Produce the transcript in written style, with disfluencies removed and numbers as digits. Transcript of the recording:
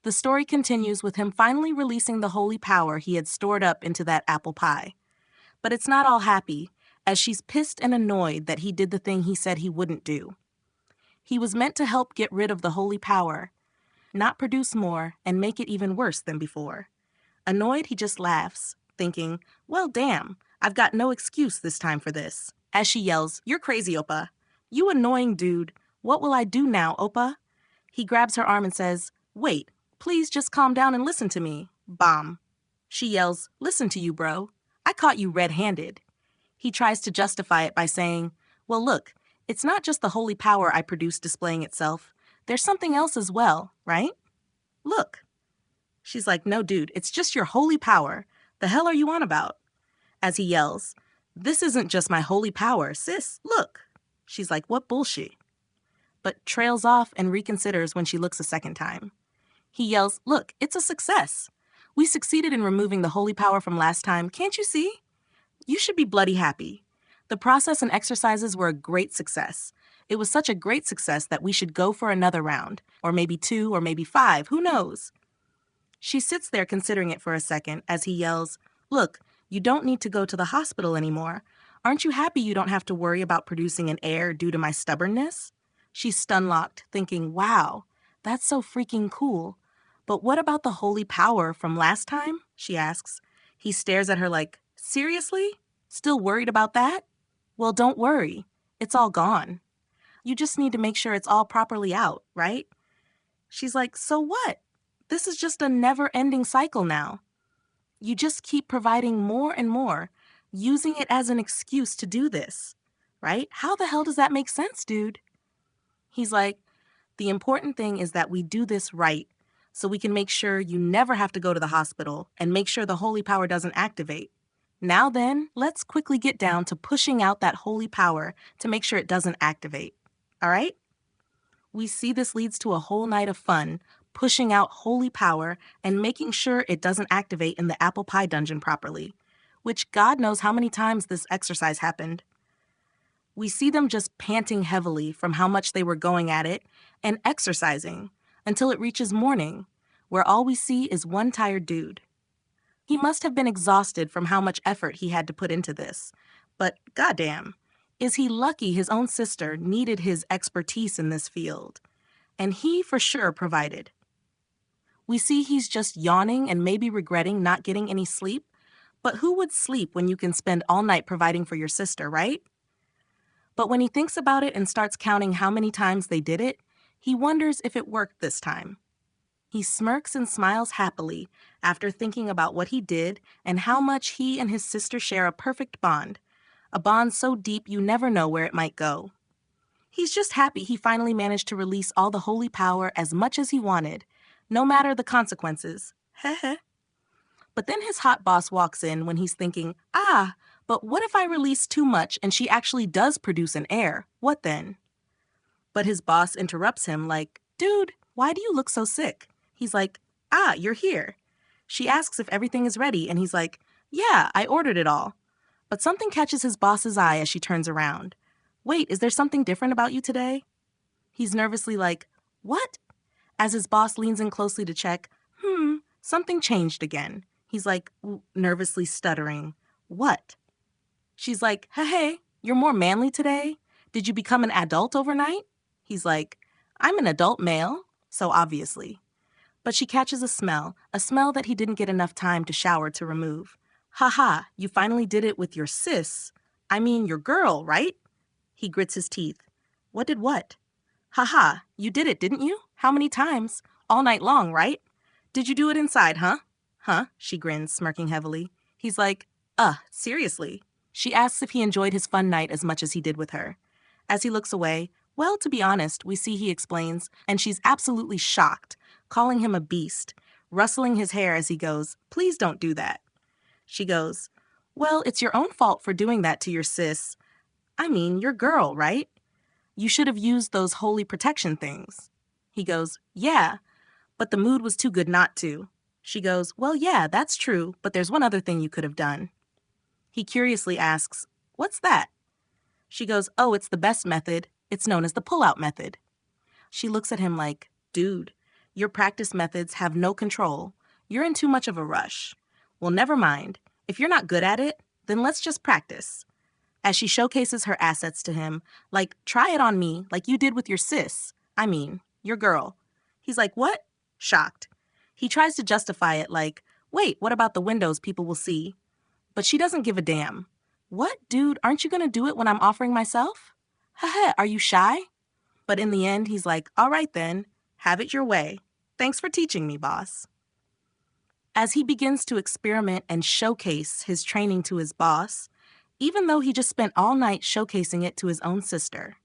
The story continues with him finally releasing the holy power he had stored up into that apple pie. But it's not all happy, as she's pissed and annoyed that he did the thing he said he wouldn't do. He was meant to help get rid of the holy power, not produce more and make it even worse than before. Annoyed, he just laughs, thinking, well, damn, I've got no excuse this time for this. As she yells, you're crazy, Oppa. You annoying dude. What will I do now, Oppa? He grabs her arm and says, wait, please just calm down and listen to me. Bomb. She yells, listen to you, bro. I caught you red-handed. He tries to justify it by saying, well, look, it's not just the holy power I produce displaying itself. There's something else as well, right? Look. She's like, no, dude, it's just your holy power. The hell are you on about? As he yells, this isn't just my holy power, sis, look. She's like, what bullshit? But trails off and reconsiders when she looks a second time. He yells, look, it's a success. We succeeded in removing the holy power from last time, can't you see? You should be bloody happy. The process and exercises were a great success. It was such a great success that we should go for another round, or maybe 2, or maybe 5, who knows? She sits there considering it for a second as he yells, look, you don't need to go to the hospital anymore. Aren't you happy you don't have to worry about producing an heir due to my stubbornness? She's stun-locked, thinking, wow, that's so freaking cool. But what about the holy power from last time? She asks. He stares at her like, seriously? Still worried about that? Well, don't worry. It's all gone. You just need to make sure it's all properly out, right? She's like, so what? This is just a never-ending cycle now. You just keep providing more and more, using it as an excuse to do this, right? How the hell does that make sense, dude? He's like, the important thing is that we do this right, so we can make sure you never have to go to the hospital and make sure the holy power doesn't activate. Now then, let's quickly get down to pushing out that holy power to make sure it doesn't activate. All right? We see this leads to a whole night of fun, pushing out holy power and making sure it doesn't activate in the apple pie dungeon properly, which God knows how many times this exercise happened. We see them just panting heavily from how much they were going at it and exercising until it reaches morning, where all we see is one tired dude. He must have been exhausted from how much effort he had to put into this, but goddamn, is he lucky his own sister needed his expertise in this field, and he for sure provided. We see he's just yawning and maybe regretting not getting any sleep, but who would sleep when you can spend all night providing for your sister, right? But when he thinks about it and starts counting how many times they did it, he wonders if it worked this time. He smirks and smiles happily after thinking about what he did and how much he and his sister share a perfect bond, a bond so deep you never know where it might go. He's just happy he finally managed to release all the holy power as much as he wanted, no matter the consequences. Heh. But then his hot boss walks in when he's thinking, but what if I release too much and she actually does produce an heir? What then? But his boss interrupts him like, dude, why do you look so sick? He's like, you're here. She asks if everything is ready, and he's like, yeah, I ordered it all. But something catches his boss's eye as she turns around. Wait, is there something different about you today? He's nervously like, what? As his boss leans in closely to check, something changed again. He's like, nervously stuttering, what? She's like, hey, you're more manly today? Did you become an adult overnight? He's like, I'm an adult male, so obviously. But she catches a smell that he didn't get enough time to shower to remove. Ha, you finally did it with your sis. I mean, your girl, right? He grits his teeth. What did what? Ha, you did it, didn't you? How many times? All night long, right? Did you do it inside, huh? Huh, she grins, smirking heavily. He's like, seriously? She asks if he enjoyed his fun night as much as he did with her. As he looks away, well, to be honest, we see he explains, and she's absolutely shocked, calling him a beast, rustling his hair as he goes, please don't do that. She goes, well, it's your own fault for doing that to your sis. I mean, your girl, right? You should have used those holy protection things. He goes, yeah, but the mood was too good not to. She goes, well, yeah, that's true, but there's one other thing you could have done. He curiously asks, what's that? She goes, it's the best method. It's known as the pull-out method. She looks at him like, dude, Your practice methods have no control. You're in too much of a rush. Well, never mind. If you're not good at it, then let's just practice. As she showcases her assets to him, like, try it on me, like you did with your sis. I mean, your girl. He's like, what? Shocked. He tries to justify it like, wait, what about the windows people will see? But she doesn't give a damn. What, dude, aren't you gonna do it when I'm offering myself? Haha, are you shy? But in the end, he's like, all right then, have it your way. Thanks for teaching me, boss. As he begins to experiment and showcase his training to his boss, even though he just spent all night showcasing it to his own sister.